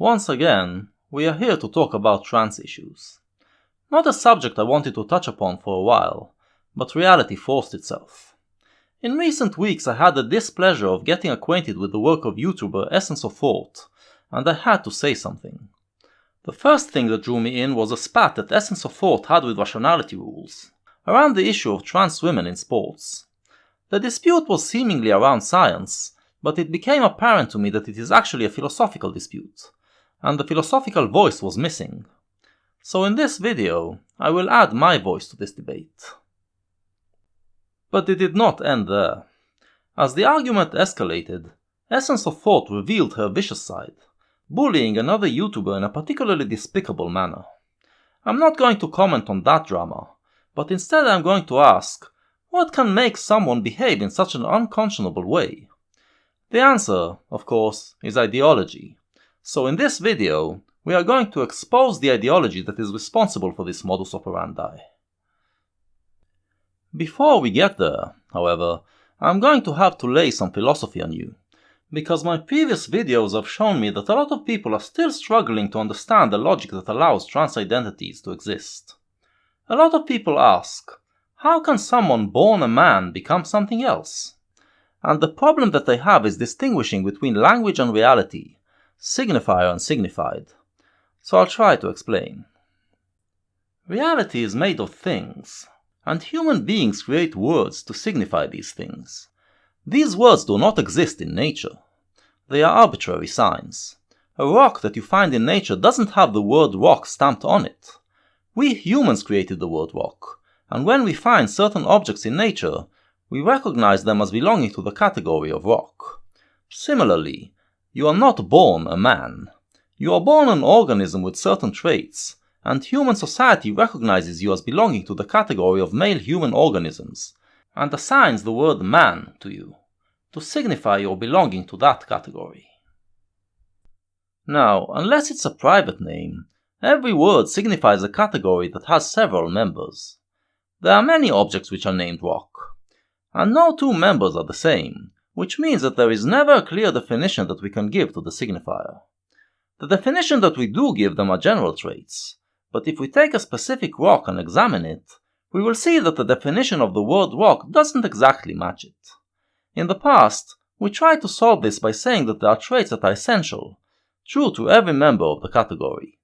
Once again, we are here to talk about trans issues. Not a subject I wanted to touch upon for a while, but reality forced itself. In recent weeks I had the displeasure of getting acquainted with the work of YouTuber Essence of Thought, and I had to say something. The first thing that drew me in was a spat that Essence of Thought had with Rationality Rules, around the issue of trans women in sports. The dispute was seemingly around science, but it became apparent to me that it is actually a philosophical dispute, and the philosophical voice was missing. So in this video, I will add my voice to this debate. But it did not end there. As the argument escalated, Essence of Thought revealed her vicious side, bullying another YouTuber in a particularly despicable manner. I'm not going to comment on that drama, but instead I'm going to ask, what can make someone behave in such an unconscionable way? The answer, of course, is ideology. So in this video, we are going to expose the ideology that is responsible for this modus operandi. Before we get there, however, I'm going to have to lay some philosophy on you, because my previous videos have shown me that a lot of people are still struggling to understand the logic that allows trans identities to exist. A lot of people ask, how can someone born a man become something else? And the problem that they have is distinguishing between language and reality, signifier and signified. So I'll try to explain. Reality is made of things, and human beings create words to signify these things. These words do not exist in nature. They are arbitrary signs. A rock that you find in nature doesn't have the word rock stamped on it. We humans created the word rock, and when we find certain objects in nature, we recognize them as belonging to the category of rock. Similarly, you are not born a man. You are born an organism with certain traits, and human society recognizes you as belonging to the category of male human organisms, and assigns the word man to you, to signify your belonging to that category. Now, unless it's a private name, every word signifies a category that has several members. There are many objects which are named rock, and no two members are the same, which means that there is never a clear definition that we can give to the signifier. The definition that we do give them are general traits, but if we take a specific rock and examine it, we will see that the definition of the word rock doesn't exactly match it. In the past, we tried to solve this by saying that there are traits that are essential, true to every member of the category.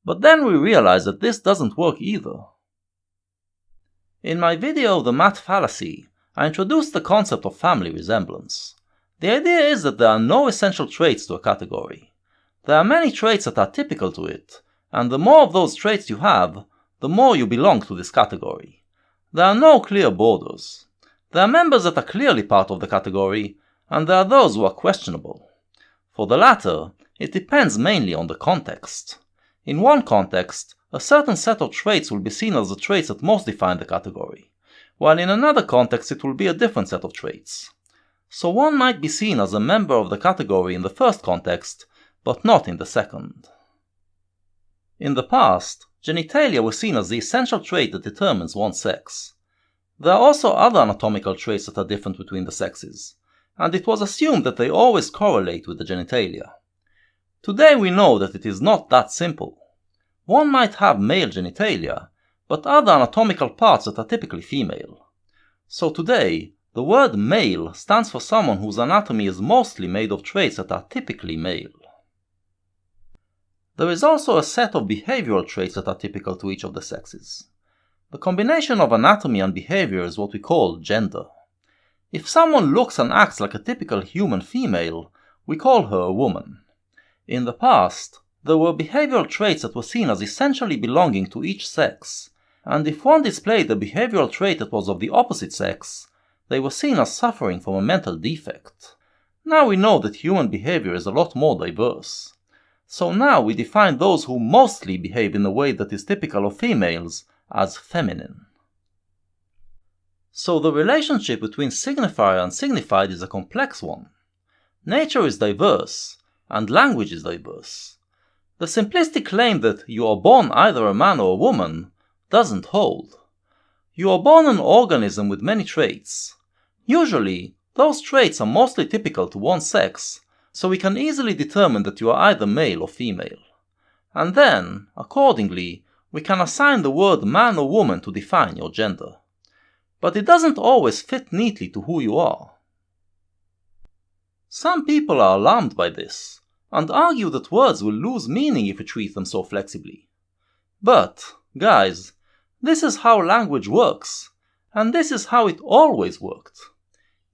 But then we realized that this doesn't work either. In my video The Math Fallacy, I introduced the concept of family resemblance. The idea is that there are no essential traits to a category. There are many traits that are typical to it, and the more of those traits you have, the more you belong to this category. There are no clear borders. There are members that are clearly part of the category, and there are those who are questionable. For the latter, it depends mainly on the context. In one context, a certain set of traits will be seen as the traits that most define the category, while in another context it will be a different set of traits. So one might be seen as a member of the category in the first context, but not in the second. In the past, genitalia were seen as the essential trait that determines one's sex. There are also other anatomical traits that are different between the sexes, and it was assumed that they always correlate with the genitalia. Today we know that it is not that simple. One might have male genitalia, but other anatomical parts that are typically female. So today, the word male stands for someone whose anatomy is mostly made of traits that are typically male. There is also a set of behavioral traits that are typical to each of the sexes. The combination of anatomy and behavior is what we call gender. If someone looks and acts like a typical human female, we call her a woman. In the past, there were behavioral traits that were seen as essentially belonging to each sex, and if one displayed a behavioral trait that was of the opposite sex, they were seen as suffering from a mental defect. Now we know that human behavior is a lot more diverse. So now we define those who mostly behave in a way that is typical of females as feminine. So the relationship between signifier and signified is a complex one. Nature is diverse, and language is diverse. The simplistic claim that you are born either a man or a woman doesn't hold. You are born an organism with many traits. Usually, those traits are mostly typical to one sex, so we can easily determine that you are either male or female. And then, accordingly, we can assign the word man or woman to define your gender. But it doesn't always fit neatly to who you are. Some people are alarmed by this, and argue that words will lose meaning if we treat them so flexibly. But, guys, this is how language works, and this is how it always worked.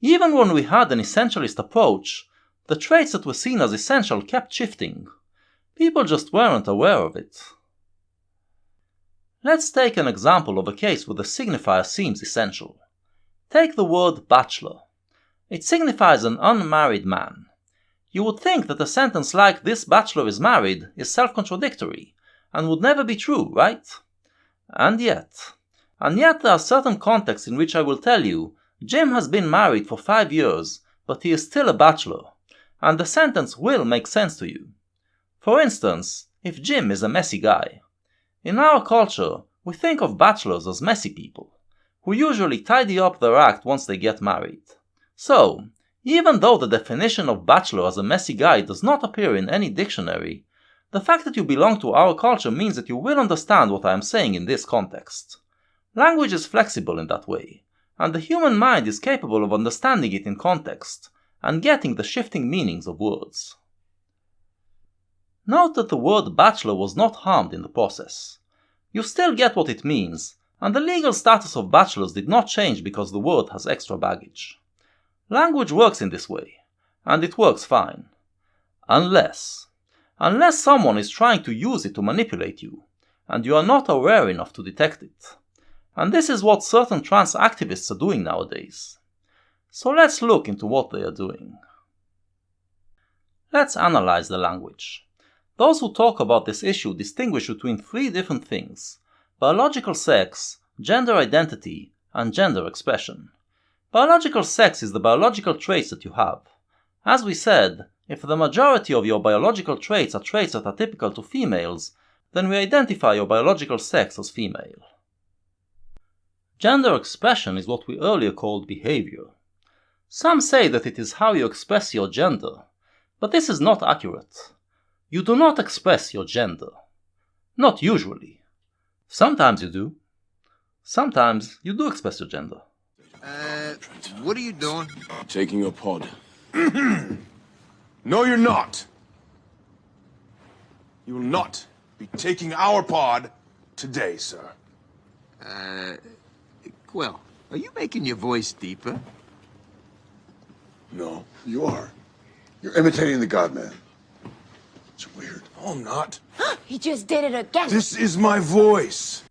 Even when we had an essentialist approach, the traits that were seen as essential kept shifting. People just weren't aware of it. Let's take an example of a case where the signifier seems essential. Take the word bachelor. It signifies an unmarried man. You would think that a sentence like "this bachelor is married" is self-contradictory, and would never be true, right? And yet there are certain contexts in which I will tell you, Jim has been married for 5 years, but he is still a bachelor, and the sentence will make sense to you. For instance, if Jim is a messy guy. In our culture, we think of bachelors as messy people, who usually tidy up their act once they get married. So, even though the definition of bachelor as a messy guy does not appear in any dictionary, the fact that you belong to our culture means that you will understand what I am saying in this context. Language is flexible in that way, and the human mind is capable of understanding it in context, and getting the shifting meanings of words. Note that the word bachelor was not harmed in the process. You still get what it means, and the legal status of bachelors did not change because the word has extra baggage. Language works in this way, and it works fine. Unless someone is trying to use it to manipulate you, and you are not aware enough to detect it. And this is what certain trans activists are doing nowadays. So let's look into what they are doing. Let's analyze the language. Those who talk about this issue distinguish between 3 different things: biological sex, gender identity, and gender expression. Biological sex is the biological traits that you have. As we said, if the majority of your biological traits are traits that are typical to females, then we identify your biological sex as female. Gender expression is what we earlier called behavior. Some say that it is how you express your gender, but this is not accurate. You do not express your gender. Not usually. Sometimes you do. Sometimes you do express your gender. What are you doing? Taking a pod. No, you're not. You will not be taking our pod today, sir. Well, are you making your voice deeper? No, you are. You're imitating the God-Man. It's weird. No, I'm not. He just did it again. This is my voice.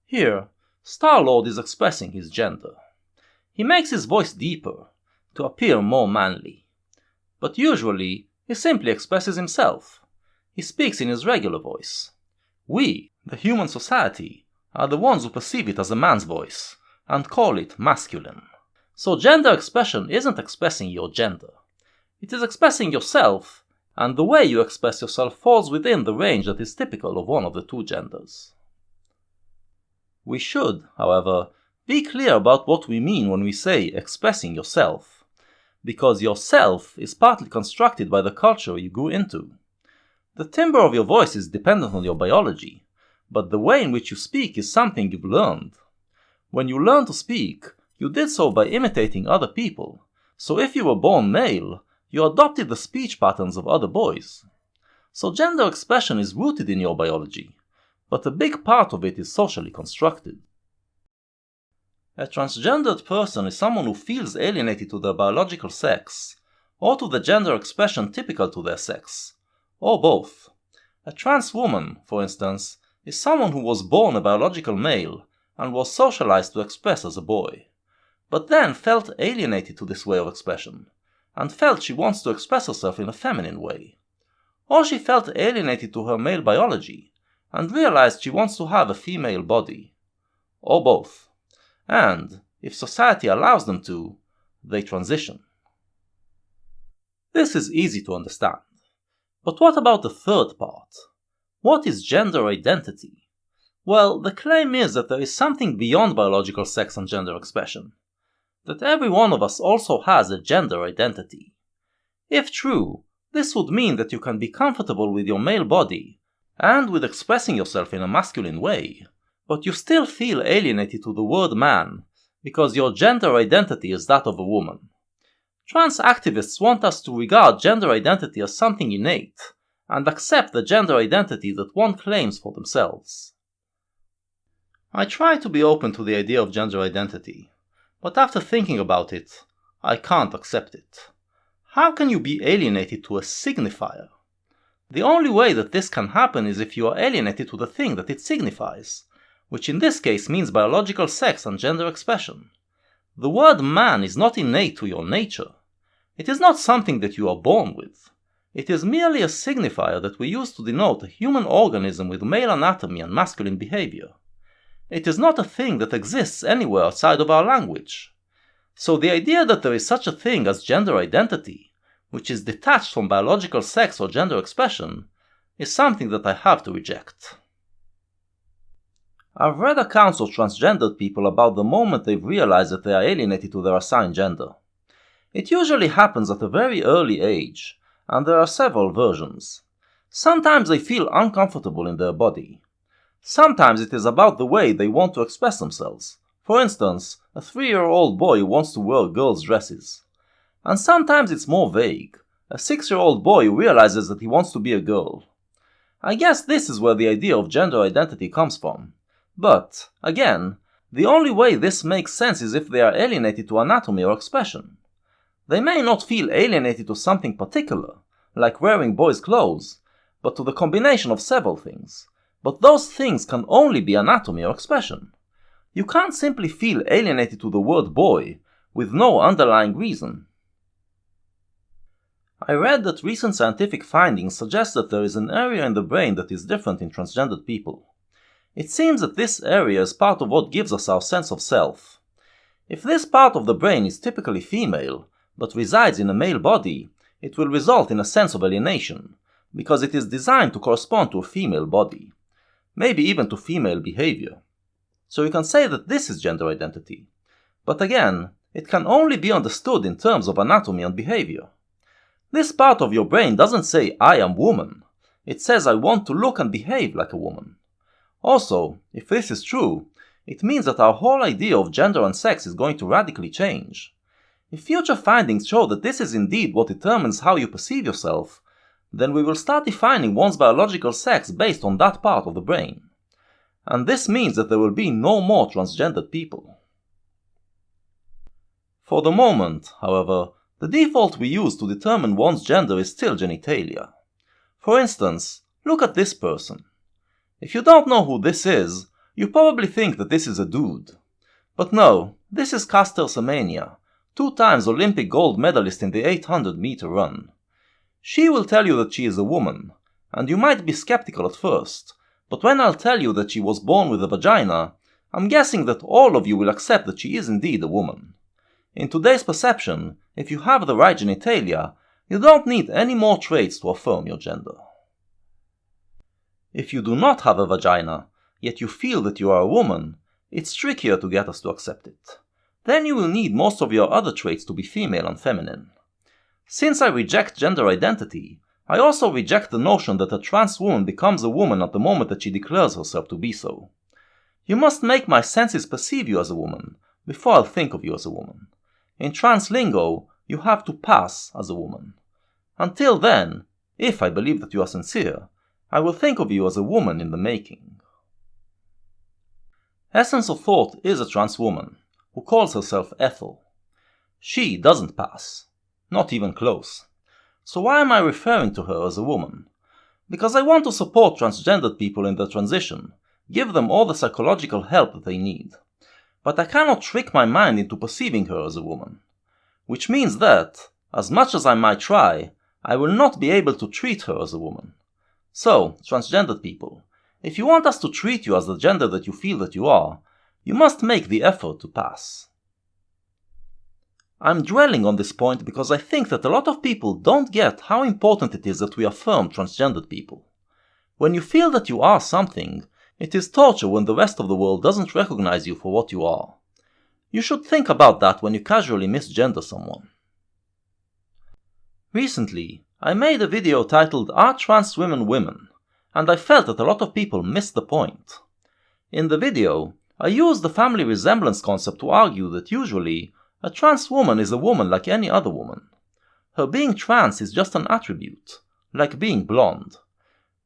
Here, Star-Lord is expressing his gender. He makes his voice deeper, to appear more manly. But usually, he simply expresses himself. He speaks in his regular voice. We, the human society, are the ones who perceive it as a man's voice, and call it masculine. So gender expression isn't expressing your gender. It is expressing yourself, and the way you express yourself falls within the range that is typical of one of the 2 genders. We should, however, be clear about what we mean when we say expressing yourself, because yourself is partly constructed by the culture you grew into. The timbre of your voice is dependent on your biology, but the way in which you speak is something you've learned. When you learn to speak, you did so by imitating other people, so if you were born male, you adopted the speech patterns of other boys. So gender expression is rooted in your biology, but a big part of it is socially constructed. A transgendered person is someone who feels alienated to their biological sex, or to the gender expression typical to their sex, or both. A trans woman, for instance, is someone who was born a biological male and was socialized to express as a boy, but then felt alienated to this way of expression, and felt she wants to express herself in a feminine way. Or she felt alienated to her male biology, and realized she wants to have a female body. Or both. And, if society allows them to, they transition. This is easy to understand. But what about the third part? What is gender identity? Well, the claim is that there is something beyond biological sex and gender expression. That every one of us also has a gender identity. If true, This would mean that you can be comfortable with your male body and with expressing yourself in a masculine way, but you still feel alienated to the word man because your gender identity is that of a woman. Trans activists want us to regard gender identity as something innate and accept the gender identity that one claims for themselves. I try to be open to the idea of gender identity, but after thinking about it, I can't accept it. How can you be alienated to a signifier? The only way that this can happen is if you are alienated to the thing that it signifies, which in this case means biological sex and gender expression. The word man is not innate to your nature. It is not something that you are born with. It is merely a signifier that we use to denote a human organism with male anatomy and masculine behavior. It is not a thing that exists anywhere outside of our language. So the idea that there is such a thing as gender identity, which is detached from biological sex or gender expression, is something that I have to reject. I've read accounts of transgendered people about the moment they've realized that they are alienated to their assigned gender. It usually happens at a very early age, and there are several versions. Sometimes they feel uncomfortable in their body. Sometimes it is about the way they want to express themselves. For instance, a 3-year-old boy wants to wear girls' dresses. And sometimes it's more vague. A 6-year-old boy realizes that he wants to be a girl. I guess this is where the idea of gender identity comes from. But, again, the only way this makes sense is if they are alienated to anatomy or expression. They may not feel alienated to something particular, like wearing boys' clothes, but to the combination of several things. But those things can only be anatomy or expression. You can't simply feel alienated to the word boy with no underlying reason. I read that recent scientific findings suggest that there is an area in the brain that is different in transgendered people. It seems that this area is part of what gives us our sense of self. If this part of the brain is typically female, but resides in a male body, it will result in a sense of alienation, because it is designed to correspond to a female body, maybe even to female behavior. So you can say that this is gender identity. But again, it can only be understood in terms of anatomy and behavior. This part of your brain doesn't say I am woman. It says I want to look and behave like a woman. Also, if this is true, it means that our whole idea of gender and sex is going to radically change. If future findings show that this is indeed what determines how you perceive yourself, then we will start defining one's biological sex based on that part of the brain. And this means that there will be no more transgendered people. For the moment, however, the default we use to determine one's gender is still genitalia. For instance, look at this person. If you don't know who this is, you probably think that this is a dude. But no, this is Caster Semenya, 2-time Olympic gold medalist in the 800-meter run. She will tell you that she is a woman, and you might be skeptical at first, but when I'll tell you that she was born with a vagina, I'm guessing that all of you will accept that she is indeed a woman. In today's perception, if you have the right genitalia, you don't need any more traits to affirm your gender. If you do not have a vagina, yet you feel that you are a woman, it's trickier to get us to accept it. Then you will need most of your other traits to be female and feminine. Since I reject gender identity, I also reject the notion that a trans woman becomes a woman at the moment that she declares herself to be so. You must make my senses perceive you as a woman, before I'll think of you as a woman. In trans lingo, you have to pass as a woman. Until then, if I believe that you are sincere, I will think of you as a woman in the making. Essence of Thought is a trans woman, who calls herself Ethel. She doesn't pass. Not even close. So why am I referring to her as a woman? Because I want to support transgendered people in their transition, give them all the psychological help that they need. But I cannot trick my mind into perceiving her as a woman. Which means that, as much as I might try, I will not be able to treat her as a woman. So, transgendered people, if you want us to treat you as the gender that you feel that you are, you must make the effort to pass. I'm dwelling on this point because I think that a lot of people don't get how important it is that we affirm transgendered people. When you feel that you are something, it is torture when the rest of the world doesn't recognize you for what you are. You should think about that when you casually misgender someone. Recently, I made a video titled Are Trans Women Women? And I felt that a lot of people missed the point. In the video, I used the family resemblance concept to argue that usually, a trans woman is a woman like any other woman. Her being trans is just an attribute, like being blonde.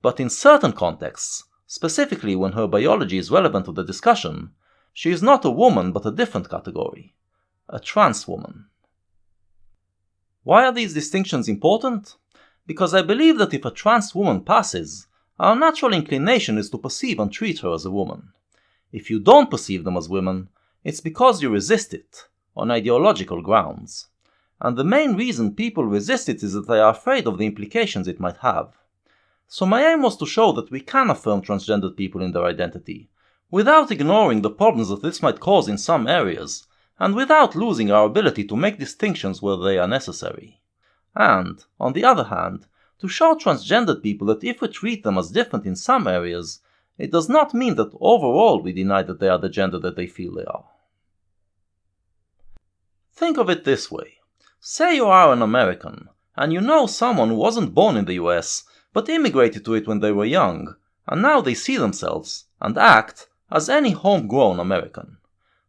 But in certain contexts, specifically when her biology is relevant to the discussion, she is not a woman but a different category, a trans woman. Why are these distinctions important? Because I believe that if a trans woman passes, our natural inclination is to perceive and treat her as a woman. If you don't perceive them as women, it's because you resist it, on ideological grounds. And the main reason people resist it is that they are afraid of the implications it might have. So my aim was to show that we can affirm transgendered people in their identity, without ignoring the problems that this might cause in some areas, and without losing our ability to make distinctions where they are necessary. And, on the other hand, to show transgendered people that if we treat them as different in some areas, it does not mean that overall we deny that they are the gender that they feel they are. Think of it this way. Say you are an American, and you know someone who wasn't born in the US, but immigrated to it when they were young, and now they see themselves, and act, as any homegrown American.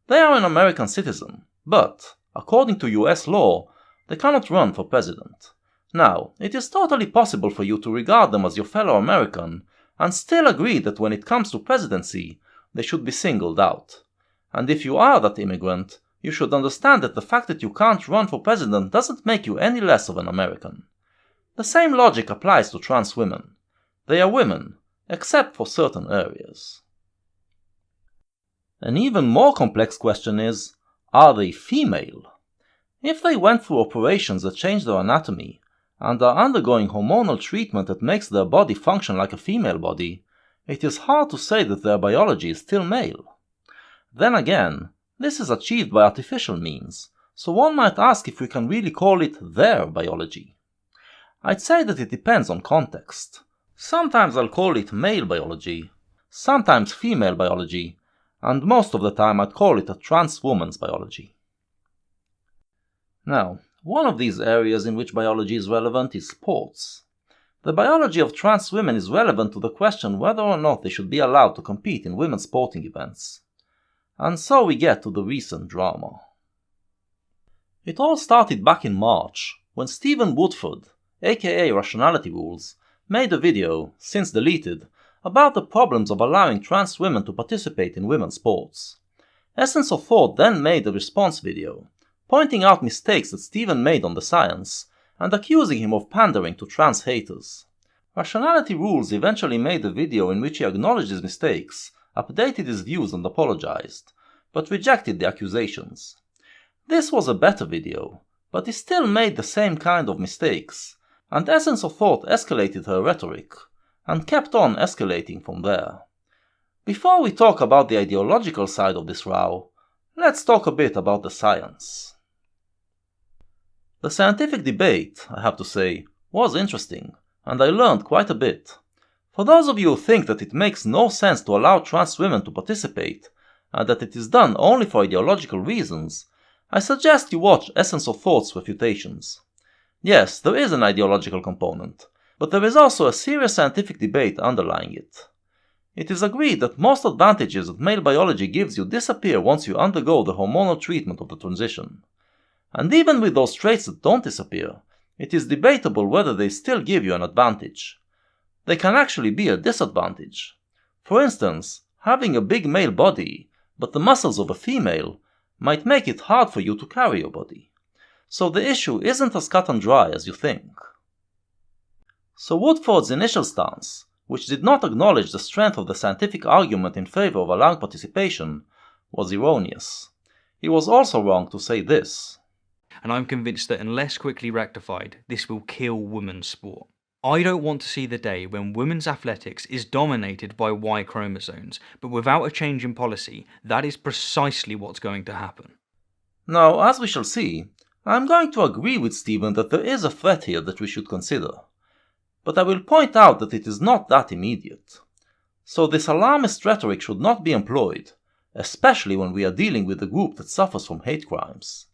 They are an American citizen, but, according to US law, they cannot run for president. Now, it is totally possible for you to regard them as your fellow American, and still agree that when it comes to presidency, they should be singled out. And if you are that immigrant, you should understand that the fact that you can't run for president doesn't make you any less of an American. The same logic applies to trans women. They are women, except for certain areas. An even more complex question is, are they female? If they went through operations that change their anatomy, and are undergoing hormonal treatment that makes their body function like a female body, it is hard to say that their biology is still male. Then again, this is achieved by artificial means, so one might ask if we can really call it their biology. I'd say that it depends on context. Sometimes I'll call it male biology, sometimes female biology, and most of the time I'd call it a trans woman's biology. Now, one of these areas in which biology is relevant is sports. The biology of trans women is relevant to the question whether or not they should be allowed to compete in women's sporting events. And so we get to the recent drama. It all started back in March, when Stephen Woodford, aka Rationality Rules, made a video, since deleted, about the problems of allowing trans women to participate in women's sports. Essence of Thought then made a response video, pointing out mistakes that Stephen made on the science, and accusing him of pandering to trans haters. Rationality Rules eventually made a video in which he acknowledged his mistakes, updated his views and apologized, but rejected the accusations. This was a better video, but he still made the same kind of mistakes, and Essence of Thought escalated her rhetoric, and kept on escalating from there. Before we talk about the ideological side of this row, let's talk a bit about the science. The scientific debate, I have to say, was interesting, and I learned quite a bit. For those of you who think that it makes no sense to allow trans women to participate, and that it is done only for ideological reasons, I suggest you watch Essence of Thought's refutations. Yes, there is an ideological component, but there is also a serious scientific debate underlying it. It is agreed that most advantages that male biology gives you disappear once you undergo the hormonal treatment of the transition. And even with those traits that don't disappear, it is debatable whether they still give you an advantage. They can actually be a disadvantage. For instance, having a big male body, but the muscles of a female, might make it hard for you to carry your body. So the issue isn't as cut and dry as you think. So Woodford's initial stance, which did not acknowledge the strength of the scientific argument in favor of allowing participation, was erroneous. He was also wrong to say this. And I'm convinced that unless quickly rectified, this will kill women's sport. I don't want to see the day when women's athletics is dominated by Y chromosomes, but without a change in policy, that is precisely what's going to happen. Now, as we shall see, I'm going to agree with Stephen that there is a threat here that we should consider. But I will point out that it is not that immediate. So this alarmist rhetoric should not be employed, especially when we are dealing with a group that suffers from hate crimes.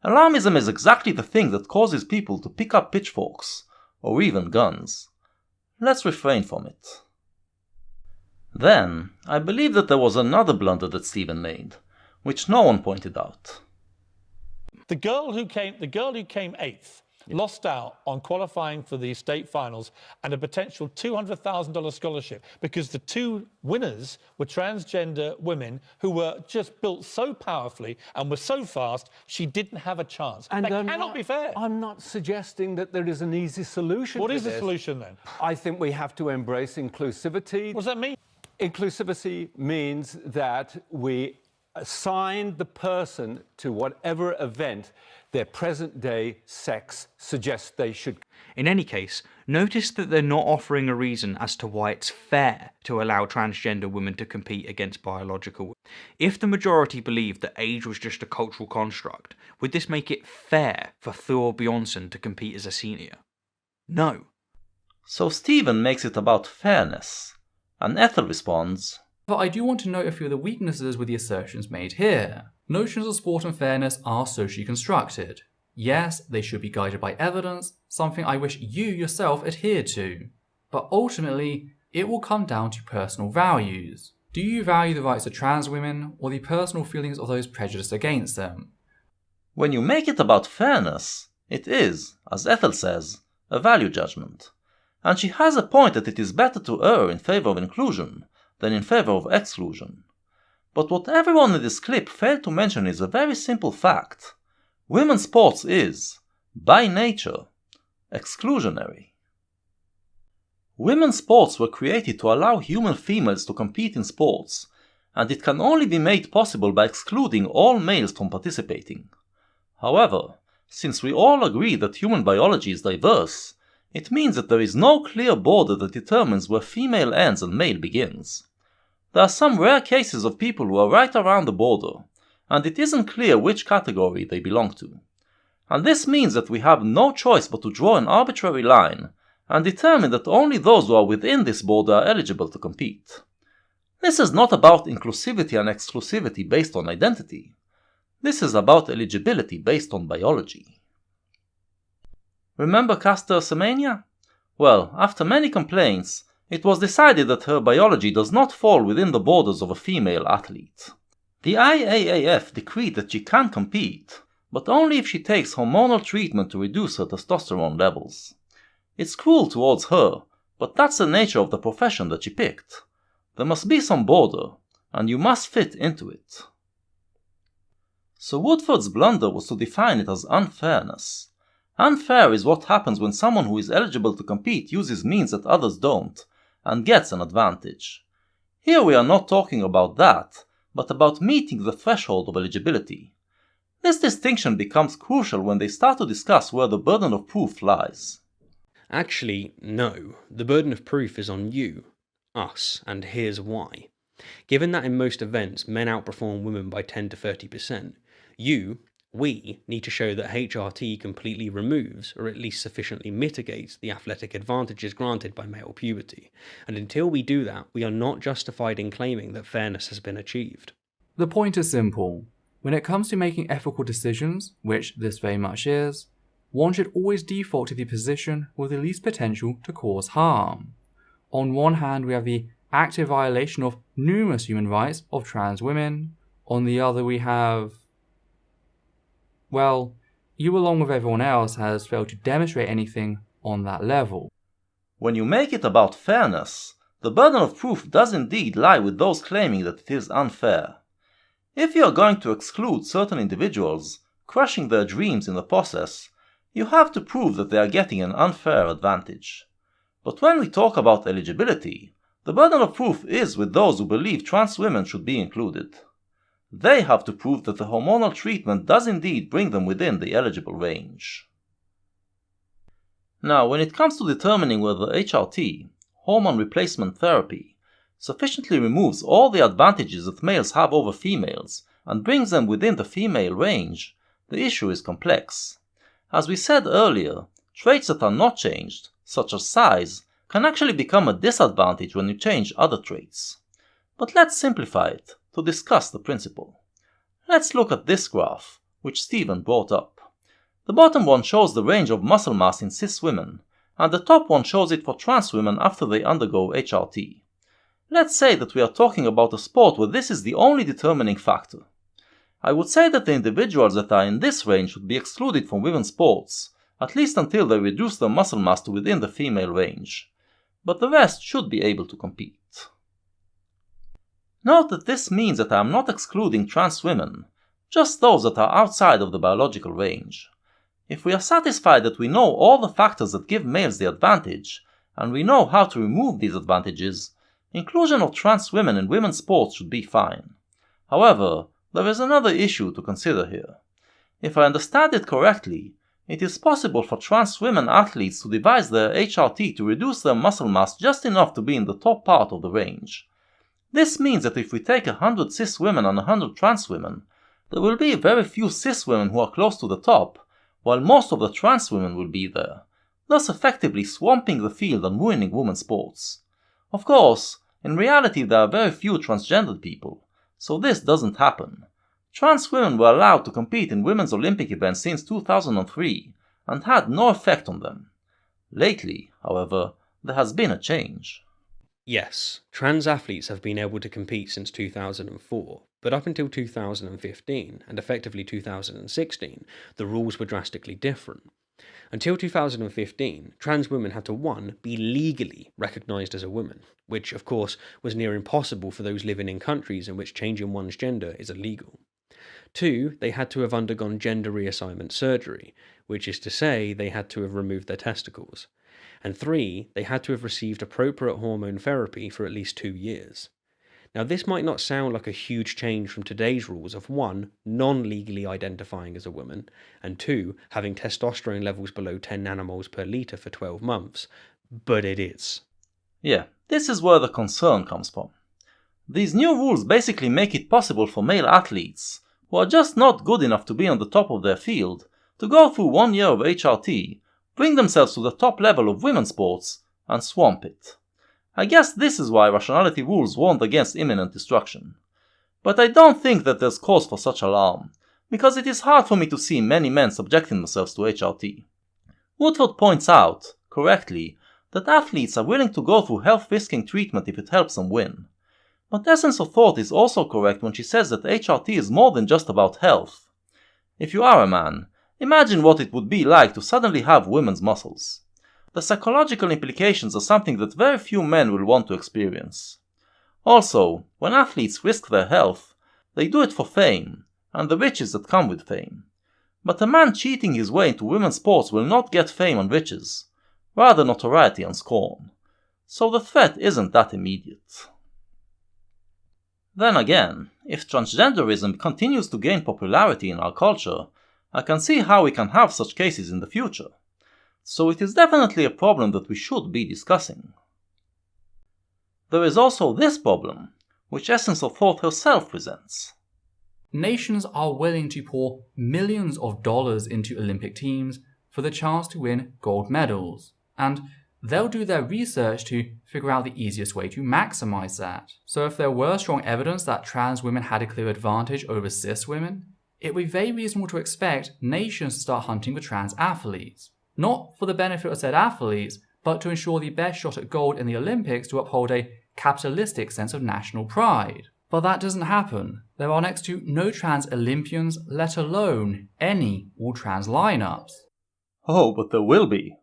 Alarmism is exactly the thing that causes people to pick up pitchforks, or even guns. Let's refrain from it. Then, I believe that there was another blunder that Stephen made, which no one pointed out. The girl who came eighth lost out on qualifying for the state finals and a potential $200,000 scholarship because the two winners were transgender women who were just built so powerfully and were so fast she didn't have a chance. And that cannot be fair. I'm not suggesting that there is an easy solution. What to is the this. solution then? I think we have to embrace inclusivity. What does that mean? Inclusivity means that we assign the person to whatever event their present-day sex suggests they should. In any case, notice that they're not offering a reason as to why it's fair to allow transgender women to compete against biological women. If the majority believed that age was just a cultural construct, would this make it fair for Thor Bjornsson to compete as a senior? No. So Stephen makes it about fairness, and Ethel responds, But I do want to note a few of the weaknesses with the assertions made here. Notions of sport and fairness are socially constructed. Yes, they should be guided by evidence, something I wish you yourself adhered to. But ultimately, it will come down to personal values. Do you value the rights of trans women, or the personal feelings of those prejudiced against them? When you make it about fairness, it is, as Ethel says, a value judgment. And she has a point that it is better to err in favor of inclusion than in favor of exclusion. But what everyone in this clip failed to mention is a very simple fact. Women's sports is, by nature, exclusionary. Women's sports were created to allow human females to compete in sports, and it can only be made possible by excluding all males from participating. However, since we all agree that human biology is diverse, it means that there is no clear border that determines where female ends and male begins. There are some rare cases of people who are right around the border, and it isn't clear which category they belong to. And this means that we have no choice but to draw an arbitrary line and determine that only those who are within this border are eligible to compete. This is not about inclusivity and exclusivity based on identity. This is about eligibility based on biology. Remember Caster Semenya? Well, after many complaints, it was decided that her biology does not fall within the borders of a female athlete. The IAAF decreed that she can compete, but only if she takes hormonal treatment to reduce her testosterone levels. It's cruel towards her, but that's the nature of the profession that she picked. There must be some border, and you must fit into it. So Woodford's blunder was to define it as unfairness. Unfair is what happens when someone who is eligible to compete uses means that others don't, and gets an advantage. Here we are not talking about that, but about meeting the threshold of eligibility. This distinction becomes crucial when they start to discuss where the burden of proof lies. Actually, no. The burden of proof is on you, us, and here's why. Given that in most events men outperform women by 10 to 30%, we need to show that HRT completely removes, or at least sufficiently mitigates, the athletic advantages granted by male puberty. And until we do that, we are not justified in claiming that fairness has been achieved. The point is simple. When it comes to making ethical decisions, which this very much is, one should always default to the position with the least potential to cause harm. On one hand, we have the active violation of numerous human rights of trans women. On the other, we have... well, you along with everyone else has failed to demonstrate anything on that level. When you make it about fairness, the burden of proof does indeed lie with those claiming that it is unfair. If you are going to exclude certain individuals, crushing their dreams in the process, you have to prove that they are getting an unfair advantage. But when we talk about eligibility, the burden of proof is with those who believe trans women should be included. They have to prove that the hormonal treatment does indeed bring them within the eligible range. Now, when it comes to determining whether HRT, hormone replacement therapy, sufficiently removes all the advantages that males have over females and brings them within the female range, the issue is complex. As we said earlier, traits that are not changed, such as size, can actually become a disadvantage when you change other traits. But let's simplify it to discuss the principle. Let's look at this graph, which Stephen brought up. The bottom one shows the range of muscle mass in cis women, and the top one shows it for trans women after they undergo HRT. Let's say that we are talking about a sport where this is the only determining factor. I would say that the individuals that are in this range should be excluded from women's sports, at least until they reduce their muscle mass to within the female range, but the rest should be able to compete. Note that this means that I am not excluding trans women, just those that are outside of the biological range. If we are satisfied that we know all the factors that give males the advantage, and we know how to remove these advantages, inclusion of trans women in women's sports should be fine. However, there is another issue to consider here. If I understand it correctly, it is possible for trans women athletes to devise their HRT to reduce their muscle mass just enough to be in the top part of the range. This means that if we take 100 cis women and 100 trans women, there will be very few cis women who are close to the top, while most of the trans women will be there, thus effectively swamping the field and ruining women's sports. Of course, in reality there are very few transgendered people, so this doesn't happen. Trans women were allowed to compete in women's Olympic events since 2003, and had no effect on them. Lately, however, there has been a change. Yes, trans athletes have been able to compete since 2004, but up until 2015, and effectively 2016, the rules were drastically different. Until 2015, trans women had to 1. Be legally recognised as a woman, which of course was near impossible for those living in countries in which changing one's gender is illegal. 2. They had to have undergone gender reassignment surgery, which is to say they had to have removed their testicles. And 3. They had to have received appropriate hormone therapy for at least 2 years. Now this might not sound like a huge change from today's rules of 1. Non-legally identifying as a woman, and 2. Having testosterone levels below 10 nanomoles per litre for 12 months, but it is. Yeah, this is where the concern comes from. These new rules basically make it possible for male athletes, who are just not good enough to be on the top of their field, to go through 1 year of HRT, bring themselves to the top level of women's sports, and swamp it. I guess this is why rationality rules warned against imminent destruction. But I don't think that there's cause for such alarm, because it is hard for me to see many men subjecting themselves to HRT. Woodford points out, correctly, that athletes are willing to go through health-risking treatment if it helps them win. But Essence of Thought is also correct when she says that HRT is more than just about health. If you are a man, imagine what it would be like to suddenly have women's muscles. The psychological implications are something that very few men will want to experience. Also, when athletes risk their health, they do it for fame, and the riches that come with fame. But a man cheating his way into women's sports will not get fame and riches, rather notoriety and scorn. So the threat isn't that immediate. Then again, if transgenderism continues to gain popularity in our culture, I can see how we can have such cases in the future. So it is definitely a problem that we should be discussing. There is also this problem, which Essence of Thought herself presents. Nations are willing to pour millions of dollars into Olympic teams for the chance to win gold medals, and they'll do their research to figure out the easiest way to maximize that. So if there were strong evidence that trans women had a clear advantage over cis women, it would be very reasonable to expect nations to start hunting for trans athletes. Not for the benefit of said athletes, but to ensure the best shot at gold in the Olympics to uphold a capitalistic sense of national pride. But that doesn't happen. There are next to no trans Olympians, let alone any all-trans lineups. Oh, but there will be.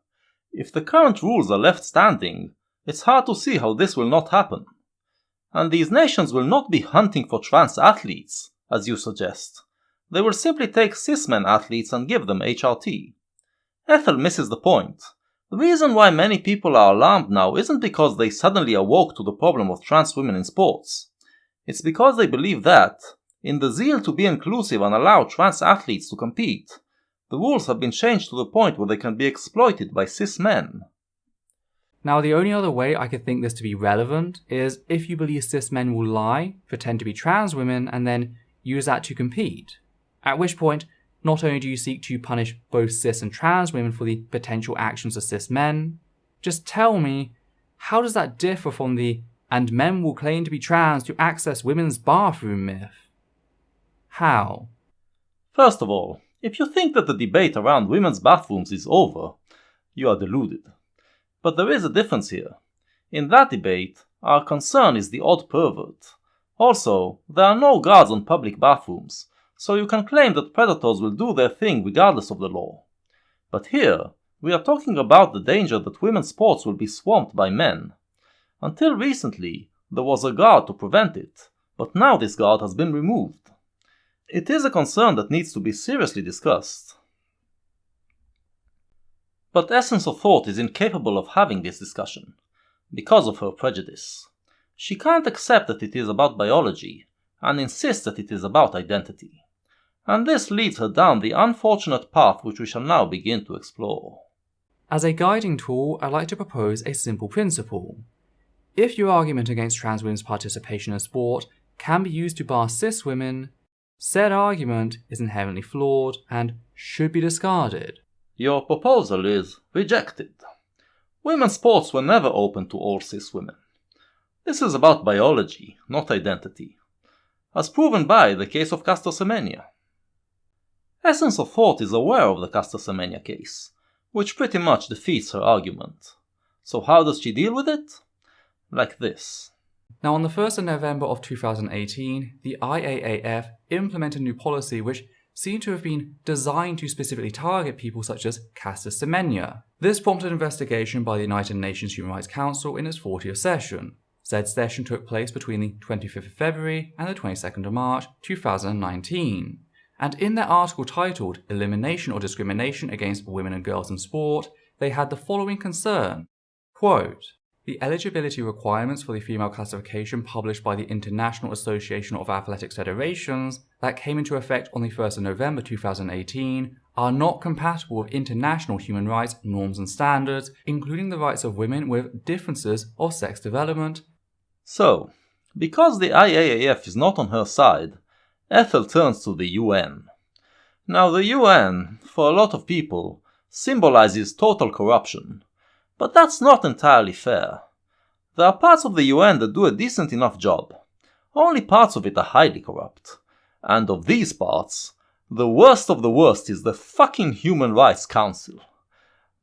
If the current rules are left standing, it's hard to see how this will not happen. And these nations will not be hunting for trans athletes, as you suggest. They will simply take cis-men athletes and give them HRT. Ethel misses the point. The reason why many people are alarmed now isn't because they suddenly awoke to the problem of trans women in sports. It's because they believe that, in the zeal to be inclusive and allow trans athletes to compete, the rules have been changed to the point where they can be exploited by cis men. Now, the only other way I could think this to be relevant is if you believe cis men will lie, pretend to be trans women, and then use that to compete. At which point, not only do you seek to punish both cis and trans women for the potential actions of cis men, just tell me, how does that differ from the "and men will claim to be trans to access women's bathroom" myth? How? First of all, if you think that the debate around women's bathrooms is over, you are deluded. But there is a difference here. In that debate, our concern is the odd pervert. Also, there are no guards on public bathrooms, so you can claim that predators will do their thing regardless of the law. But here, we are talking about the danger that women's sports will be swamped by men. Until recently, there was a guard to prevent it, but now this guard has been removed. It is a concern that needs to be seriously discussed. But Essence of Thought is incapable of having this discussion, because of her prejudice. She can't accept that it is about biology, and insists that it is about identity. And this leads her down the unfortunate path which we shall now begin to explore. As a guiding tool, I'd like to propose a simple principle. If your argument against trans women's participation in sport can be used to bar cis women, said argument is inherently flawed and should be discarded. Your proposal is rejected. Women's sports were never open to all cis women. This is about biology, not identity, as proven by the case of Castor Semenya. Essence of Thought is aware of the Castor Semenya case, which pretty much defeats her argument. So how does she deal with it? Like this. Now on the 1st of November of 2018, the IAAF implemented a new policy which seemed to have been designed to specifically target people such as Castor Semenya. This prompted investigation by the United Nations Human Rights Council in its 40th session. Said session took place between the 25th of February and the 22nd of March 2019. And in their article titled Elimination or Discrimination Against Women and Girls in Sport, they had the following concern. Quote, the eligibility requirements for the female classification published by the International Association of Athletics Federations that came into effect on the 1st of November 2018 are not compatible with international human rights norms and standards, including the rights of women with differences of sex development. So, because the IAAF is not on her side, Ethel turns to the UN. Now the UN, for a lot of people, symbolizes total corruption. But that's not entirely fair. There are parts of the UN that do a decent enough job. Only parts of it are highly corrupt. And of these parts, the worst of the worst is the fucking Human Rights Council.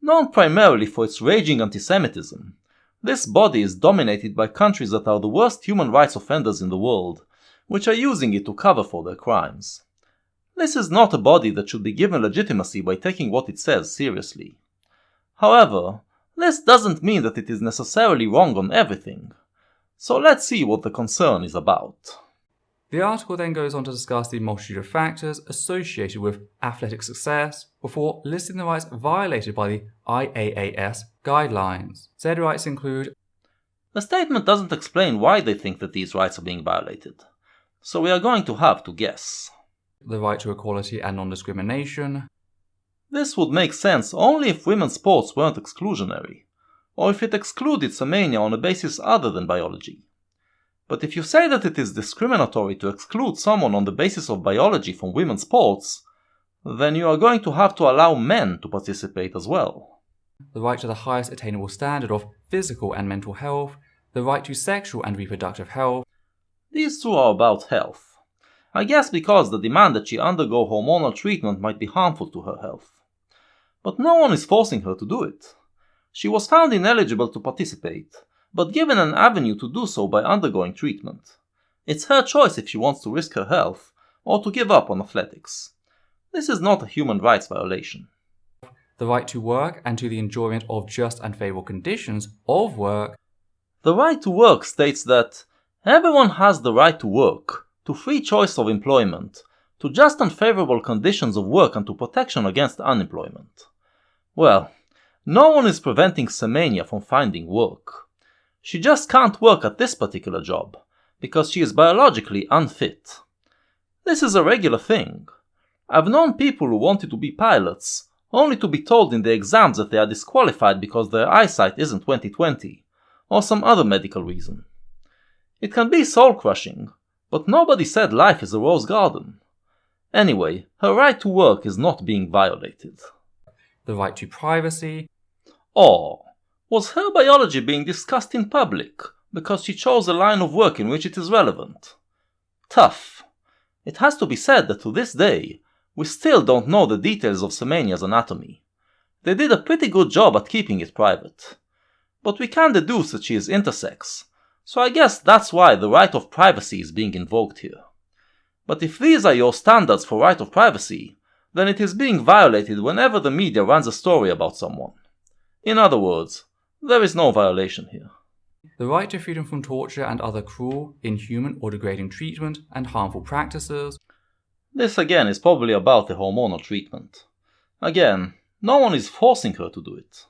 Known primarily for its raging antisemitism, this body is dominated by countries that are the worst human rights offenders in the world, which are using it to cover for their crimes. This is not a body that should be given legitimacy by taking what it says seriously. However, this doesn't mean that it is necessarily wrong on everything. So let's see what the concern is about. The article then goes on to discuss the multitude of factors associated with athletic success before listing the rights violated by the IAAS guidelines. Said rights include... The statement doesn't explain why they think that these rights are being violated, so we are going to have to guess. The right to equality and non-discrimination. This would make sense only if women's sports weren't exclusionary, or if it excluded Semenya on a basis other than biology. But if you say that it is discriminatory to exclude someone on the basis of biology from women's sports, then you are going to have to allow men to participate as well. The right to the highest attainable standard of physical and mental health, the right to sexual and reproductive health. These two are about health. I guess because the demand that she undergo hormonal treatment might be harmful to her health. But no one is forcing her to do it. She was found ineligible to participate, but given an avenue to do so by undergoing treatment. It's her choice if she wants to risk her health, or to give up on athletics. This is not a human rights violation. The right to work and to the enjoyment of just and favourable conditions of work. The right to work states that everyone has the right to work, to free choice of employment, to just and favourable conditions of work and to protection against unemployment. Well, no one is preventing Semenya from finding work. She just can't work at this particular job, because she is biologically unfit. This is a regular thing. I've known people who wanted to be pilots, only to be told in the exams that they are disqualified because their eyesight isn't 20/20, or some other medical reason. It can be soul-crushing, but nobody said life is a rose garden. Anyway, her right to work is not being violated. The right to privacy. Or was her biology being discussed in public because she chose a line of work in which it is relevant? Tough. It has to be said that to this day, we still don't know the details of Semenya's anatomy. They did a pretty good job at keeping it private. But we can deduce that she is intersex, so I guess that's why the right of privacy is being invoked here. But if these are your standards for right of privacy, then it is being violated whenever the media runs a story about someone. In other words, there is no violation here. The right to freedom from torture and other cruel, inhuman or degrading treatment and harmful practices. This again is probably about the hormonal treatment. Again, no one is forcing her to do it.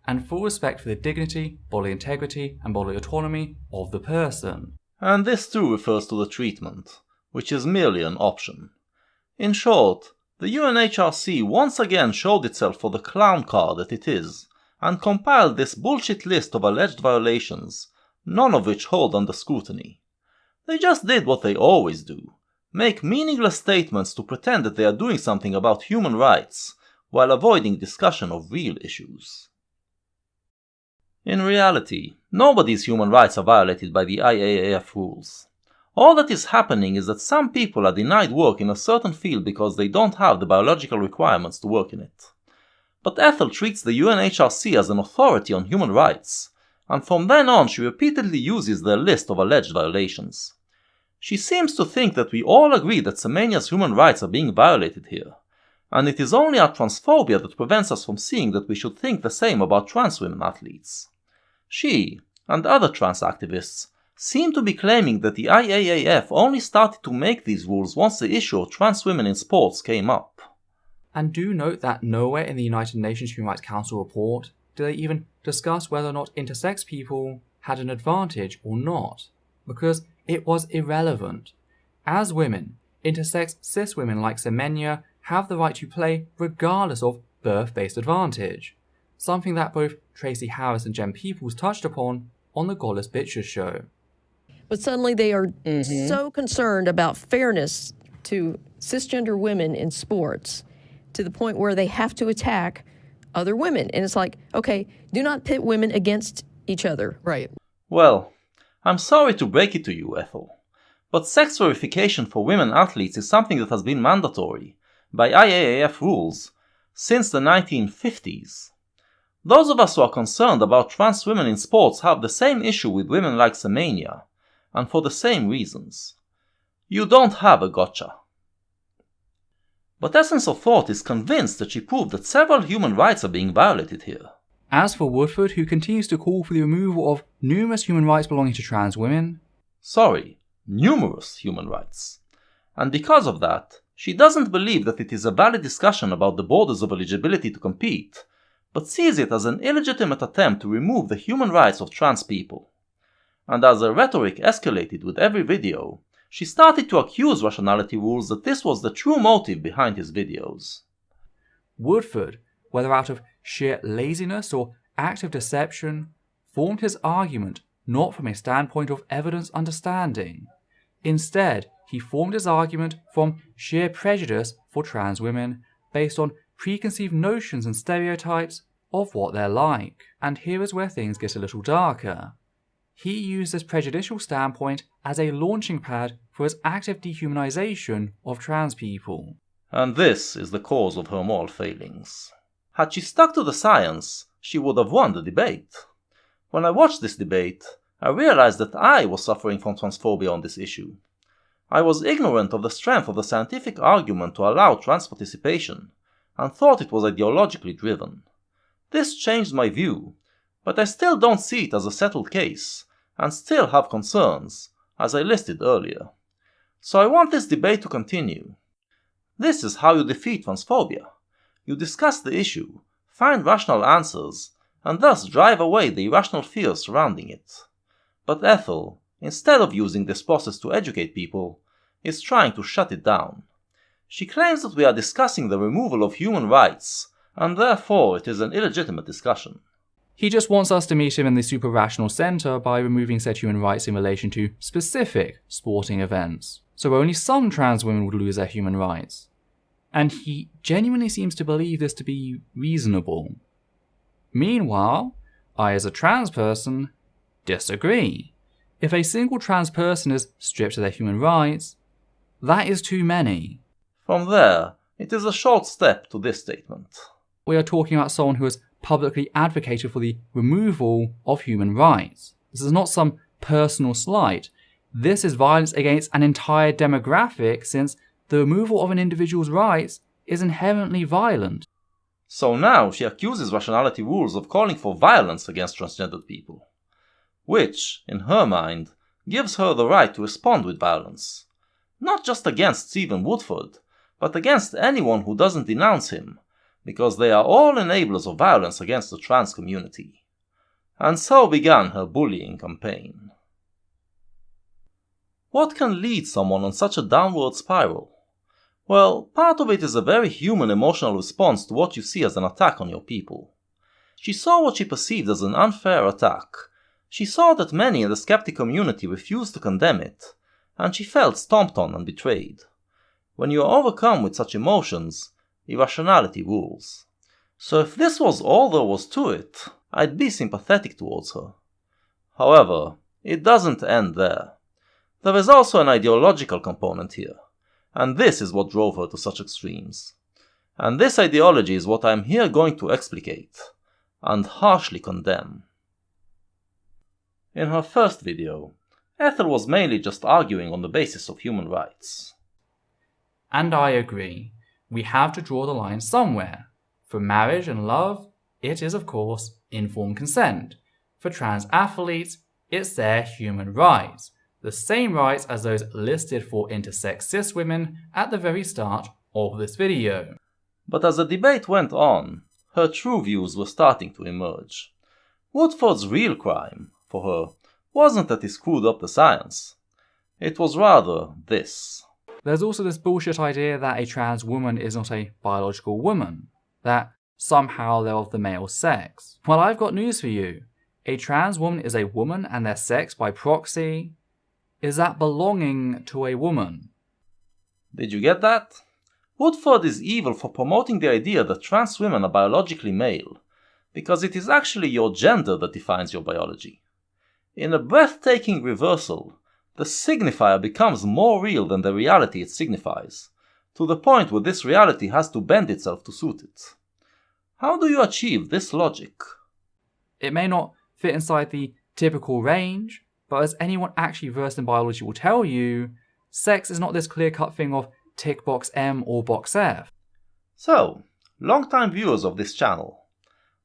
And full respect for the dignity, bodily integrity and bodily autonomy of the person. And this too refers to the treatment, which is merely an option. In short, the UNHRC once again showed itself for the clown car that it is, and compiled this bullshit list of alleged violations, none of which hold under scrutiny. They just did what they always do, make meaningless statements to pretend that they are doing something about human rights, while avoiding discussion of real issues. In reality, nobody's human rights are violated by the IAAF rules. All that is happening is that some people are denied work in a certain field because they don't have the biological requirements to work in it. But Ethel treats the UNHRC as an authority on human rights, and from then on she repeatedly uses their list of alleged violations. She seems to think that we all agree that Semenia's human rights are being violated here, and it is only our transphobia that prevents us from seeing that we should think the same about trans women athletes. She, and other trans activists, seem to be claiming that the IAAF only started to make these rules once the issue of trans women in sports came up. And do note that nowhere in the United Nations Human Rights Council report do they even discuss whether or not intersex people had an advantage or not, because it was irrelevant. As women, intersex cis women like Semenya have the right to play regardless of birth-based advantage, something that both Tracy Harris and Jen Peoples touched upon on the Godless Bitches show. But suddenly they are so concerned about fairness to cisgender women in sports to the point where they have to attack other women. And it's like, okay, do not pit women against each other. Right. Well, I'm sorry to break it to you, Ethel, but sex verification for women athletes is something that has been mandatory, by IAAF rules, since the 1950s. Those of us who are concerned about trans women in sports have the same issue with women like Semenya, and for the same reasons. You don't have a gotcha. But Essence of Thought is convinced that she proved that several human rights are being violated here. As for Woodford, who continues to call for the removal of numerous human rights belonging to trans women, numerous human rights. And because of that, she doesn't believe that it is a valid discussion about the borders of eligibility to compete, but sees it as an illegitimate attempt to remove the human rights of trans people. And as her rhetoric escalated with every video, she started to accuse Rationality Rules that this was the true motive behind his videos. Woodford, whether out of sheer laziness or active deception, formed his argument not from a standpoint of evidence understanding. Instead, he formed his argument from sheer prejudice for trans women based on preconceived notions and stereotypes of what they're like. And here is where things get a little darker. He used this prejudicial standpoint as a launching pad for his active dehumanization of trans people. And this is the cause of her moral failings. Had she stuck to the science, she would have won the debate. When I watched this debate, I realized that I was suffering from transphobia on this issue. I was ignorant of the strength of the scientific argument to allow trans participation, and thought it was ideologically driven. This changed my view, but I still don't see it as a settled case, and still have concerns, as I listed earlier. So I want this debate to continue. This is how you defeat transphobia. You discuss the issue, find rational answers, and thus drive away the irrational fears surrounding it. But Ethel, instead of using this process to educate people, is trying to shut it down. She claims that we are discussing the removal of human rights, and therefore it is an illegitimate discussion. He just wants us to meet him in the super-rational centre by removing said human rights in relation to specific sporting events, so only some trans women would lose their human rights. And he genuinely seems to believe this to be reasonable. Meanwhile, I as a trans person disagree. If a single trans person is stripped of their human rights, that is too many. From there, it is a short step to this statement. We are talking about someone who has publicly advocated for the removal of human rights. This is not some personal slight. This is violence against an entire demographic, since the removal of an individual's rights is inherently violent. So now she accuses rationality rules of calling for violence against transgendered people, which, in her mind, gives her the right to respond with violence, not just against Stephen Woodford, but against anyone who doesn't denounce him, because they are all enablers of violence against the trans community. And so began her bullying campaign. What can lead someone on such a downward spiral? Well, part of it is a very human emotional response to what you see as an attack on your people. She saw what she perceived as an unfair attack. She saw that many in the skeptic community refused to condemn it, and she felt stomped on and betrayed. When you are overcome with such emotions, irrationality rules. So if this was all there was to it, I'd be sympathetic towards her. However, it doesn't end there. There is also an ideological component here, and this is what drove her to such extremes. And this ideology is what I am here going to explicate, and harshly condemn. In her first video, Ethel was mainly just arguing on the basis of human rights. And I agree. We have to draw the line somewhere. For marriage and love, it is of course informed consent. For trans athletes, it's their human rights. The same rights as those listed for intersex cis women at the very start of this video. But as the debate went on, her true views were starting to emerge. Woodford's real crime, for her, wasn't that he screwed up the science. It was rather this. There's also this bullshit idea that a trans woman is not a biological woman, that somehow they're of the male sex. Well, I've got news for you. A trans woman is a woman, and their sex by proxy is that belonging to a woman. Did you get that? Woodford is evil for promoting the idea that trans women are biologically male, because it is actually your gender that defines your biology. In a breathtaking reversal, the signifier becomes more real than the reality it signifies, to the point where this reality has to bend itself to suit it. How do you achieve this logic? It may not fit inside the typical range, but as anyone actually versed in biology will tell you, sex is not this clear-cut thing of tick box M or box F. So, long-time viewers of this channel,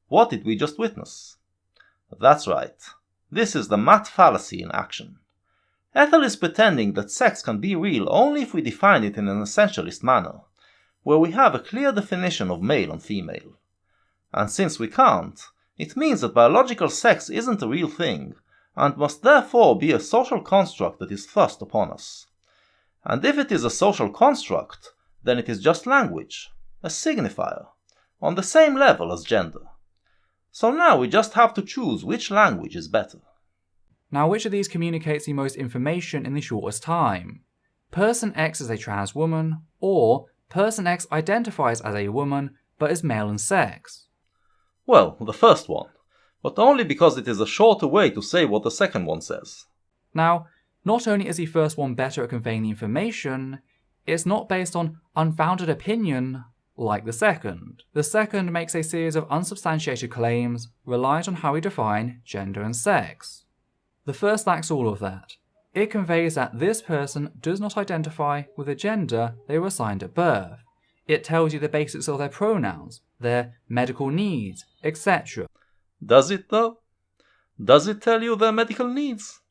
what did we just witness? That's right, this is the math fallacy in action. Ethel is pretending that sex can be real only if we define it in an essentialist manner, where we have a clear definition of male and female. And since we can't, it means that biological sex isn't a real thing, and must therefore be a social construct that is thrust upon us. And if it is a social construct, then it is just language, a signifier, on the same level as gender. So now we just have to choose which language is better. Now, which of these communicates the most information in the shortest time? Person X is a trans woman, or Person X identifies as a woman but is male in sex? Well, the first one, but only because it is a shorter way to say what the second one says. Now, not only is the first one better at conveying the information, it's not based on unfounded opinion like the second. The second makes a series of unsubstantiated claims reliant on how we define gender and sex. The first lacks all of that. It conveys that this person does not identify with a gender they were assigned at birth. It tells you the basics of their pronouns, their medical needs, etc. Does it though? Does it tell you their medical needs?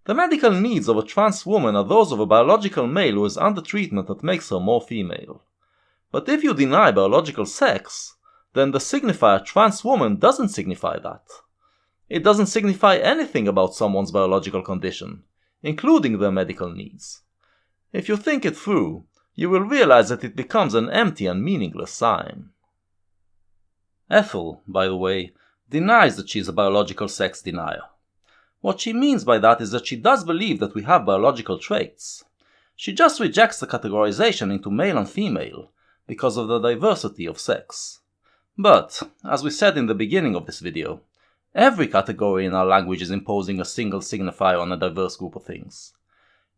The medical needs of a trans woman are those of a biological male who is under treatment that makes her more female. But if you deny biological sex, then the signifier trans woman doesn't signify that. It doesn't signify anything about someone's biological condition, including their medical needs. If you think it through, you will realize that it becomes an empty and meaningless sign. Ethel, by the way, denies that she is a biological sex denier. What she means by that is that she does believe that we have biological traits. She just rejects the categorization into male and female because of the diversity of sex. But, as we said in the beginning of this video, every category in our language is imposing a single signifier on a diverse group of things.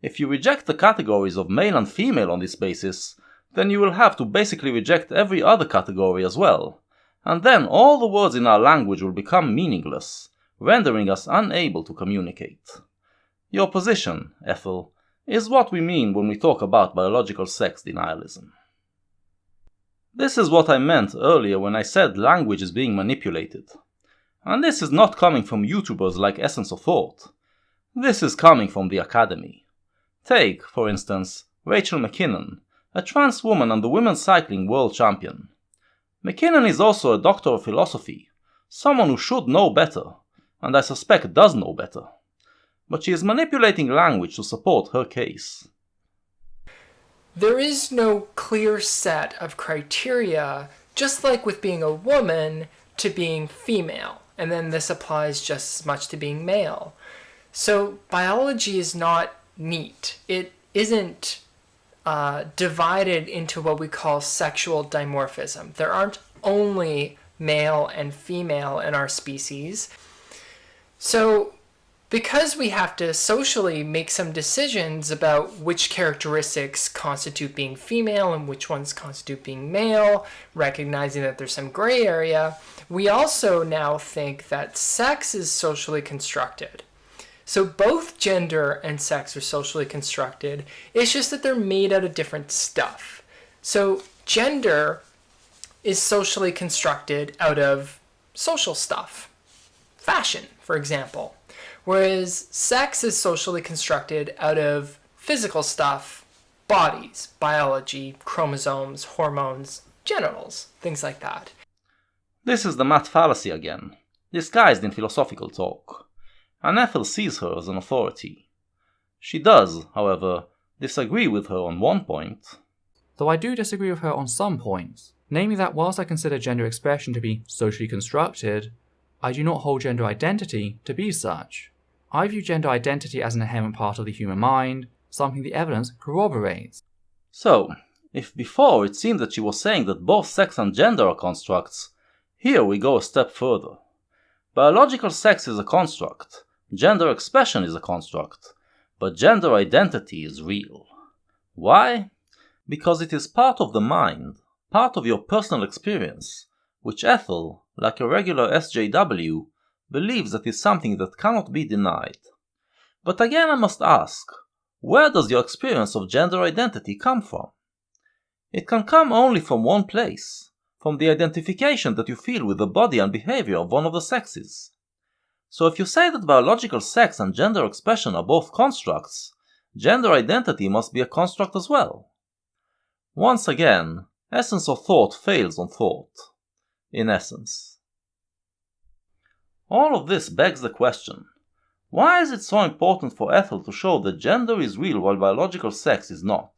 If you reject the categories of male and female on this basis, then you will have to basically reject every other category as well, and then all the words in our language will become meaningless, rendering us unable to communicate. Your position, Ethel, is what we mean when we talk about biological sex denialism. This is what I meant earlier when I said language is being manipulated. And this is not coming from YouTubers like Essence of Thought. This is coming from the Academy. Take, for instance, Rachel McKinnon, a trans woman and the women's cycling world champion. McKinnon is also a doctor of philosophy, someone who should know better, and I suspect does know better. But she is manipulating language to support her case. There is no clear set of criteria, just like with being a woman, to being female, and then this applies just as much to being male. So biology is not neat. It isn't divided into what we call sexual dimorphism. There aren't only male and female in our species. So because we have to socially make some decisions about which characteristics constitute being female and which ones constitute being male, recognizing that there's some gray area, we also now think that sex is socially constructed. So both gender and sex are socially constructed. It's just that they're made out of different stuff. So gender is socially constructed out of social stuff. Fashion, for example. Whereas sex is socially constructed out of physical stuff, bodies, biology, chromosomes, hormones, genitals, things like that. This is the math fallacy again, disguised in philosophical talk. And Ethel sees her as an authority. She does, however, disagree with her on one point. Though I do disagree with her on some points, namely that whilst I consider gender expression to be socially constructed, I do not hold gender identity to be such. I view gender identity as an inherent part of the human mind, something the evidence corroborates. So, if before it seemed that she was saying that both sex and gender are constructs, here we go a step further. Biological sex is a construct, gender expression is a construct, but gender identity is real. Why? Because it is part of the mind, part of your personal experience, which Ethel, like a regular SJW, believes that is something that cannot be denied. But again I must ask, where does your experience of gender identity come from? It can come only from one place, from the identification that you feel with the body and behavior of one of the sexes. So if you say that biological sex and gender expression are both constructs, gender identity must be a construct as well. Once again, Essence of Thought fails on thought. In essence. All of this begs the question, why is it so important for Ethel to show that gender is real while biological sex is not?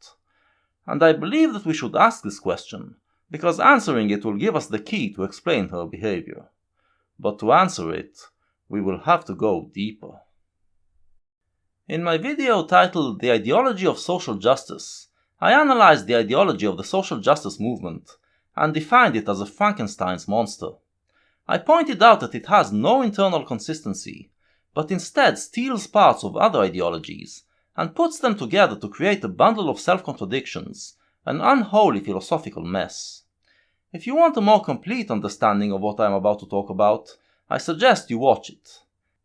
And I believe that we should ask this question, because answering it will give us the key to explain her behavior. But to answer it, we will have to go deeper. In my video titled The Ideology of Social Justice, I analyzed the ideology of the social justice movement and defined it as a Frankenstein's monster. I pointed out that it has no internal consistency, but instead steals parts of other ideologies and puts them together to create a bundle of self-contradictions, an unholy philosophical mess. If you want a more complete understanding of what I am about to talk about, I suggest you watch it.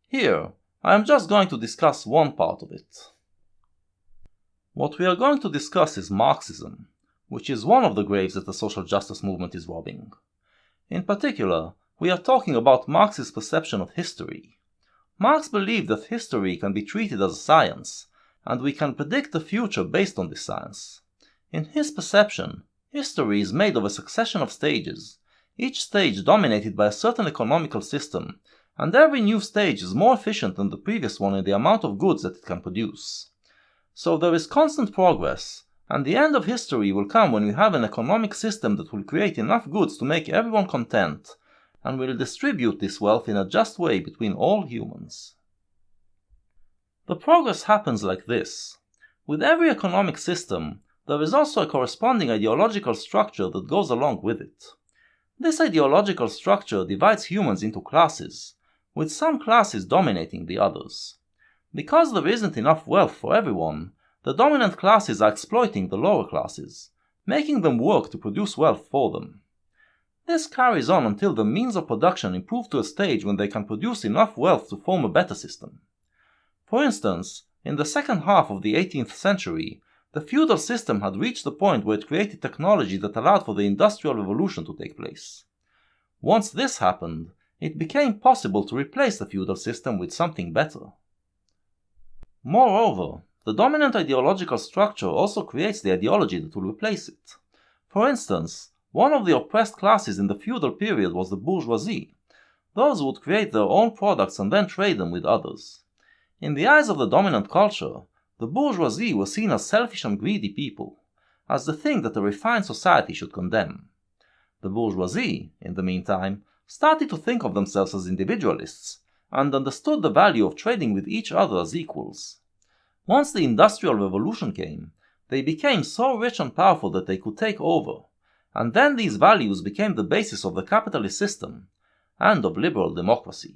Here, I am just going to discuss one part of it. What we are going to discuss is Marxism, which is one of the graves that the social justice movement is robbing. In particular, we are talking about Marx's perception of history. Marx believed that history can be treated as a science, and we can predict the future based on this science. In his perception, history is made of a succession of stages, each stage dominated by a certain economical system, and every new stage is more efficient than the previous one in the amount of goods that it can produce. So there is constant progress, and the end of history will come when we have an economic system that will create enough goods to make everyone content, and will distribute this wealth in a just way between all humans. The progress happens like this. With every economic system, there is also a corresponding ideological structure that goes along with it. This ideological structure divides humans into classes, with some classes dominating the others. Because there isn't enough wealth for everyone, the dominant classes are exploiting the lower classes, making them work to produce wealth for them. This carries on until the means of production improve to a stage when they can produce enough wealth to form a better system. For instance, in the second half of the 18th century, the feudal system had reached the point where it created technology that allowed for the Industrial Revolution to take place. Once this happened, it became possible to replace the feudal system with something better. Moreover, the dominant ideological structure also creates the ideology that will replace it. For instance, one of the oppressed classes in the feudal period was the bourgeoisie, those who would create their own products and then trade them with others. In the eyes of the dominant culture, the bourgeoisie were seen as selfish and greedy people, as the thing that a refined society should condemn. The bourgeoisie, in the meantime, started to think of themselves as individualists, and understood the value of trading with each other as equals. Once the Industrial Revolution came, they became so rich and powerful that they could take over, and then these values became the basis of the capitalist system and of liberal democracy.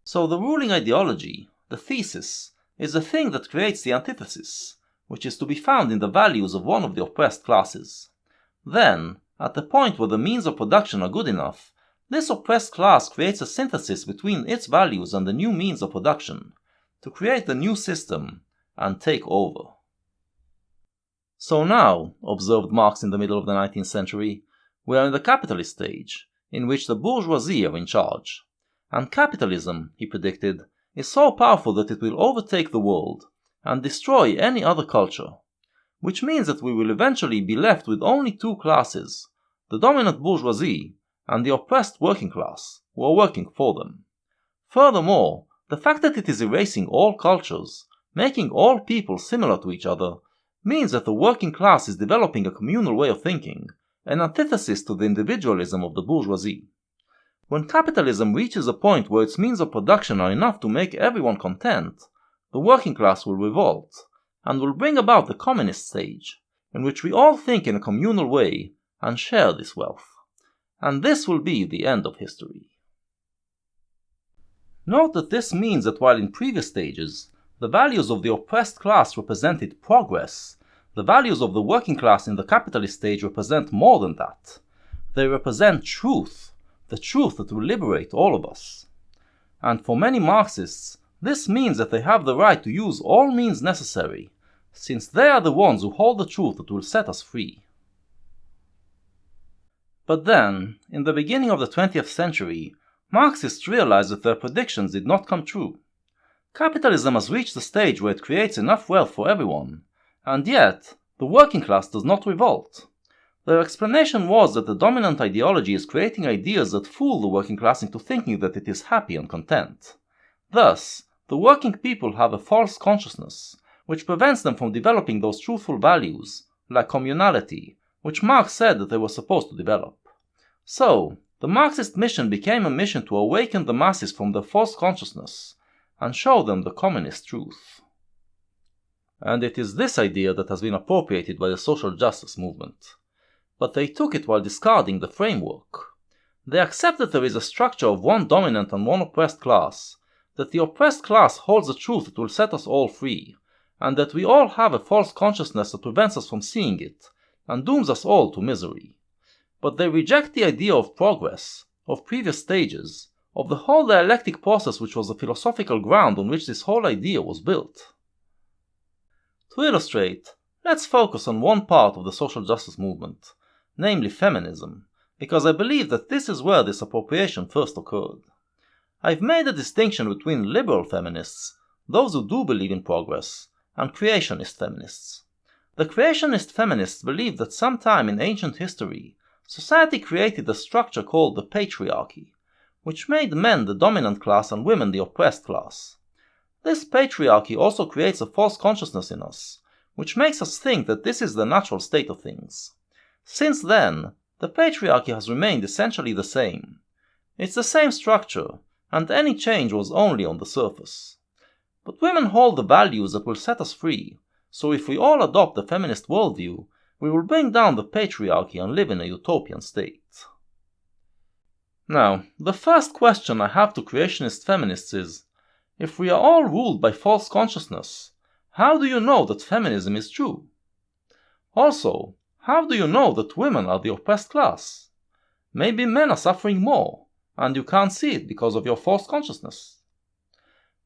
So the ruling ideology, the thesis, is the thing that creates the antithesis, which is to be found in the values of one of the oppressed classes. Then, at the point where the means of production are good enough, this oppressed class creates a synthesis between its values and the new means of production, to create the new system and take over. So now, observed Marx in the middle of the 19th century, we are in the capitalist stage, in which the bourgeoisie are in charge. And capitalism, he predicted, is so powerful that it will overtake the world and destroy any other culture, which means that we will eventually be left with only two classes, the dominant bourgeoisie and the oppressed working class, who are working for them. Furthermore, the fact that it is erasing all cultures, making all people similar to each other, means that the working class is developing a communal way of thinking, an antithesis to the individualism of the bourgeoisie. When capitalism reaches a point where its means of production are enough to make everyone content, the working class will revolt, and will bring about the communist stage, in which we all think in a communal way and share this wealth. And this will be the end of history. Note that this means that while in previous stages, the values of the oppressed class represented progress, the values of the working class in the capitalist stage represent more than that. They represent truth, the truth that will liberate all of us. And for many Marxists, this means that they have the right to use all means necessary, since they are the ones who hold the truth that will set us free. But then, in the beginning of the 20th century, Marxists realized that their predictions did not come true. Capitalism has reached the stage where it creates enough wealth for everyone, and yet, the working class does not revolt. Their explanation was that the dominant ideology is creating ideas that fool the working class into thinking that it is happy and content. Thus, the working people have a false consciousness, which prevents them from developing those truthful values, like communality, which Marx said that they were supposed to develop. So, the Marxist mission became a mission to awaken the masses from their false consciousness, and show them the communist truth. And it is this idea that has been appropriated by the social justice movement. But they took it while discarding the framework. They accept that there is a structure of one dominant and one oppressed class, that the oppressed class holds a truth that will set us all free, and that we all have a false consciousness that prevents us from seeing it, and dooms us all to misery. But they reject the idea of progress, of previous stages, of the whole dialectic process which was the philosophical ground on which this whole idea was built. To illustrate, let's focus on one part of the social justice movement, namely feminism, because I believe that this is where this appropriation first occurred. I've made a distinction between liberal feminists, those who do believe in progress, and creationist feminists. The creationist feminists believe that sometime in ancient history, society created a structure called the patriarchy, which made men the dominant class and women the oppressed class. This patriarchy also creates a false consciousness in us, which makes us think that this is the natural state of things. Since then, the patriarchy has remained essentially the same. It's the same structure, and any change was only on the surface. But women hold the values that will set us free, so if we all adopt the feminist worldview, we will bring down the patriarchy and live in a utopian state. Now, the first question I have to creationist feminists is, if we are all ruled by false consciousness, how do you know that feminism is true? Also, How do you know that women are the oppressed class? Maybe men are suffering more, and you can't see it because of your false consciousness.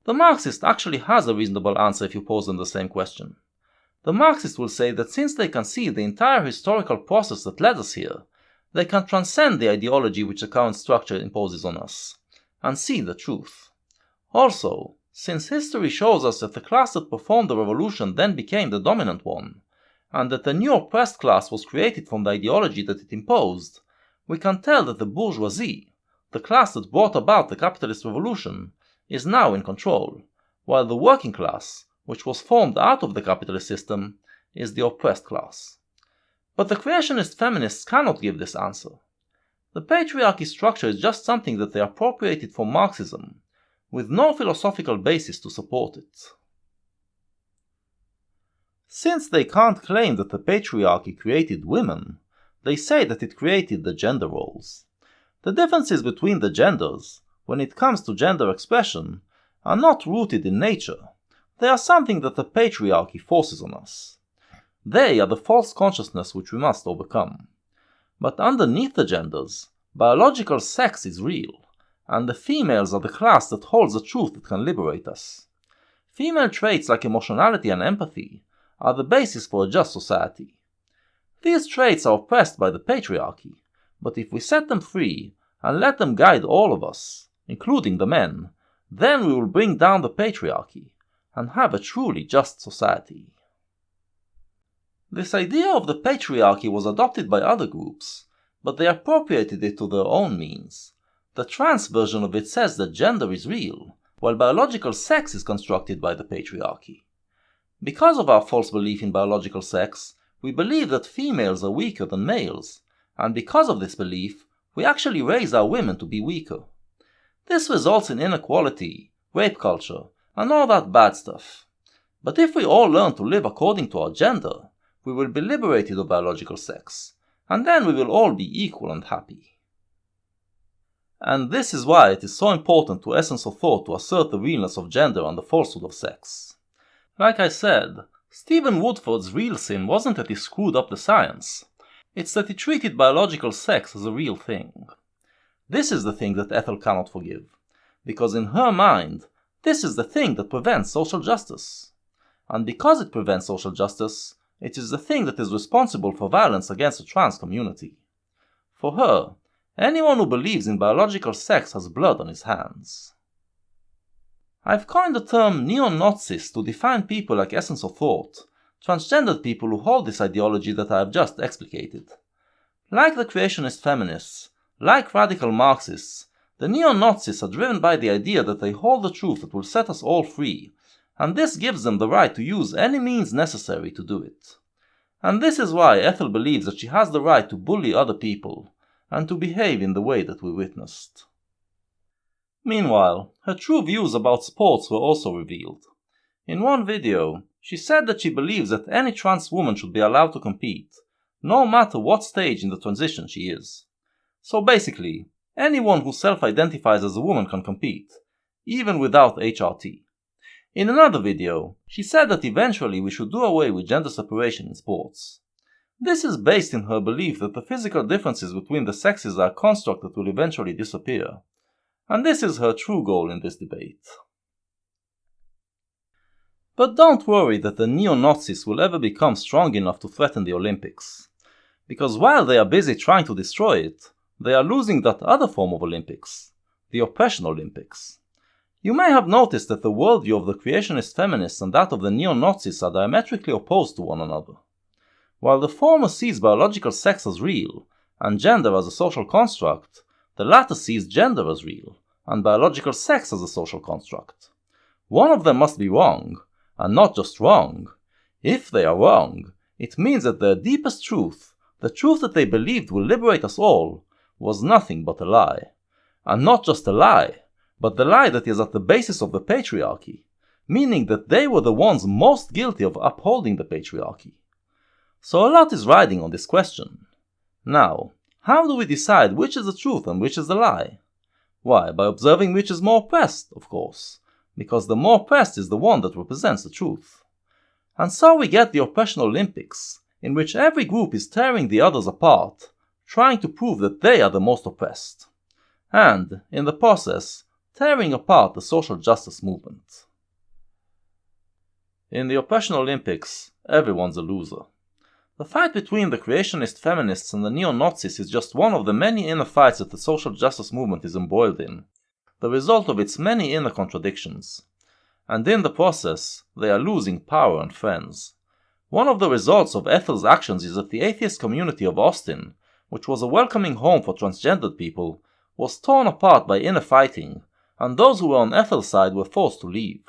The Marxist actually has a reasonable answer if you pose them the same question. The Marxist will say that since they can see the entire historical process that led us here, they can transcend the ideology which the current structure imposes on us, and see the truth. Also, since history shows us that the class that performed the revolution then became the dominant one, and that the new oppressed class was created from the ideology that it imposed, we can tell that the bourgeoisie, the class that brought about the capitalist revolution, is now in control, while the working class, which was formed out of the capitalist system, is the oppressed class. But the creationist feminists cannot give this answer. The patriarchy structure is just something that they appropriated from Marxism, with no philosophical basis to support it. Since they can't claim that the patriarchy created women, they say that it created the gender roles. The differences between the genders, when it comes to gender expression, are not rooted in nature. They are something that the patriarchy forces on us. They are the false consciousness which we must overcome. But underneath the genders, biological sex is real, and the females are the class that holds the truth that can liberate us. Female traits like emotionality and empathy are the basis for a just society. These traits are oppressed by the patriarchy, but if we set them free and let them guide all of us, including the men, then we will bring down the patriarchy and have a truly just society. This idea of the patriarchy was adopted by other groups, but they appropriated it to their own means. The trans version of it says that gender is real, while biological sex is constructed by the patriarchy. Because of our false belief in biological sex, we believe that females are weaker than males, and because of this belief, we actually raise our women to be weaker. This results in inequality, rape culture, and all that bad stuff. But if we all learn to live according to our gender, we will be liberated of biological sex, and then we will all be equal and happy. And this is why it is so important to essence of thought to assert the realness of gender and the falsehood of sex. Like I said, Stephen Woodford's real sin wasn't that he screwed up the science, it's that he treated biological sex as a real thing. This is the thing that Ethel cannot forgive, because in her mind, this is the thing that prevents social justice. And because it prevents social justice, it is the thing that is responsible for violence against the trans community. For her, anyone who believes in biological sex has blood on his hands. I've coined the term neo-Nazis to define people like Essence of Thought, transgendered people who hold this ideology that I have just explicated. Like the creationist feminists, like radical Marxists, the neo-Nazis are driven by the idea that they hold the truth that will set us all free, and this gives them the right to use any means necessary to do it. And this is why Ethel believes that she has the right to bully other people, and to behave in the way that we witnessed. Meanwhile, her true views about sports were also revealed. In one video, she said that she believes that any trans woman should be allowed to compete, no matter what stage in the transition she is. So basically, anyone who self-identifies as a woman can compete, even without HRT. In another video, she said that eventually we should do away with gender separation in sports. This is based in her belief that the physical differences between the sexes are a construct that will eventually disappear, and this is her true goal in this debate. But don't worry that the neo-Nazis will ever become strong enough to threaten the Olympics, because while they are busy trying to destroy it, they are losing that other form of Olympics, the oppression Olympics. You may have noticed that the worldview of the creationist feminists and that of the neo-Nazis are diametrically opposed to one another. While the former sees biological sex as real, and gender as a social construct, the latter sees gender as real, and biological sex as a social construct. One of them must be wrong, and not just wrong. If they are wrong, it means that their deepest truth, the truth that they believed will liberate us all, was nothing but a lie. And not just a lie, but the lie that is at the basis of the patriarchy, meaning that they were the ones most guilty of upholding the patriarchy. So a lot is riding on this question. Now, how do we decide which is the truth and which is the lie? Why, by observing which is more oppressed, of course, because the more oppressed is the one that represents the truth. And so we get the oppression Olympics, in which every group is tearing the others apart, trying to prove that they are the most oppressed, and, in the process, tearing apart the social justice movement. In the Oppression Olympics, everyone's a loser. The fight between the creationist feminists and the neo-Nazis is just one of the many inner fights that the social justice movement is embroiled in, the result of its many inner contradictions. And in the process, they are losing power and friends. One of the results of Ethel's actions is that the atheist community of Austin, which was a welcoming home for transgendered people, was torn apart by inner fighting, and those who were on Ethel's side were forced to leave.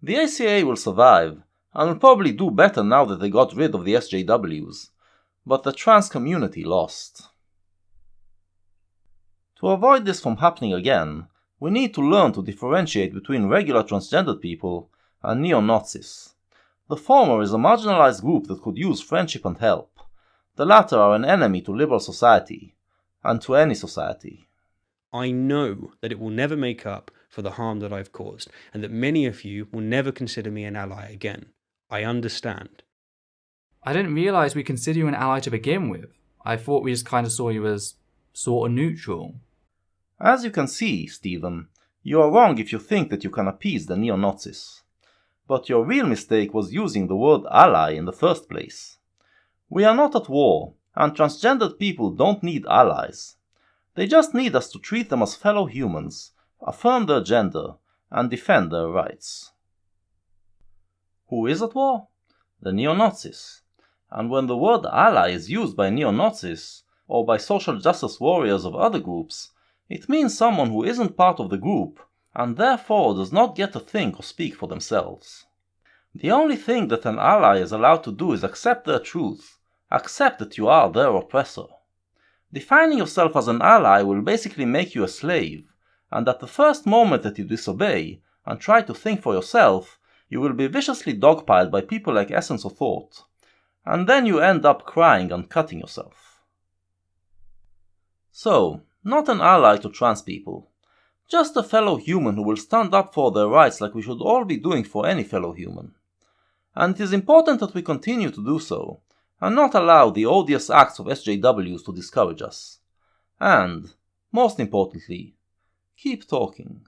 The ACA will survive, and will probably do better now that they got rid of the SJWs, but the trans community lost. To avoid this from happening again, we need to learn to differentiate between regular transgendered people and neo-Nazis. The former is a marginalized group that could use friendship and help. The latter are an enemy to liberal society, and to any society. I know that it will never make up for the harm that I've caused, and that many of you will never consider me an ally again. I understand. I didn't realise we consider you an ally to begin with. I thought we just kind of saw you as sort of neutral. As you can see, Stephen, you are wrong if you think that you can appease the neo-Nazis. But your real mistake was using the word ally in the first place. We are not at war, and transgendered people don't need allies. They just need us to treat them as fellow humans, affirm their gender, and defend their rights. Who is at war? The neo-Nazis. And when the word ally is used by neo-Nazis, or by social justice warriors of other groups, it means someone who isn't part of the group, and therefore does not get to think or speak for themselves. The only thing that an ally is allowed to do is accept their truth, accept that you are their oppressor. Defining yourself as an ally will basically make you a slave, and at the first moment that you disobey, and try to think for yourself, you will be viciously dogpiled by people like Essence of Thought, and then you end up crying and cutting yourself. So, not an ally to trans people, just a fellow human who will stand up for their rights like we should all be doing for any fellow human. And it is important that we continue to do so, and not allow the odious acts of SJWs to discourage us. And, most importantly, keep talking.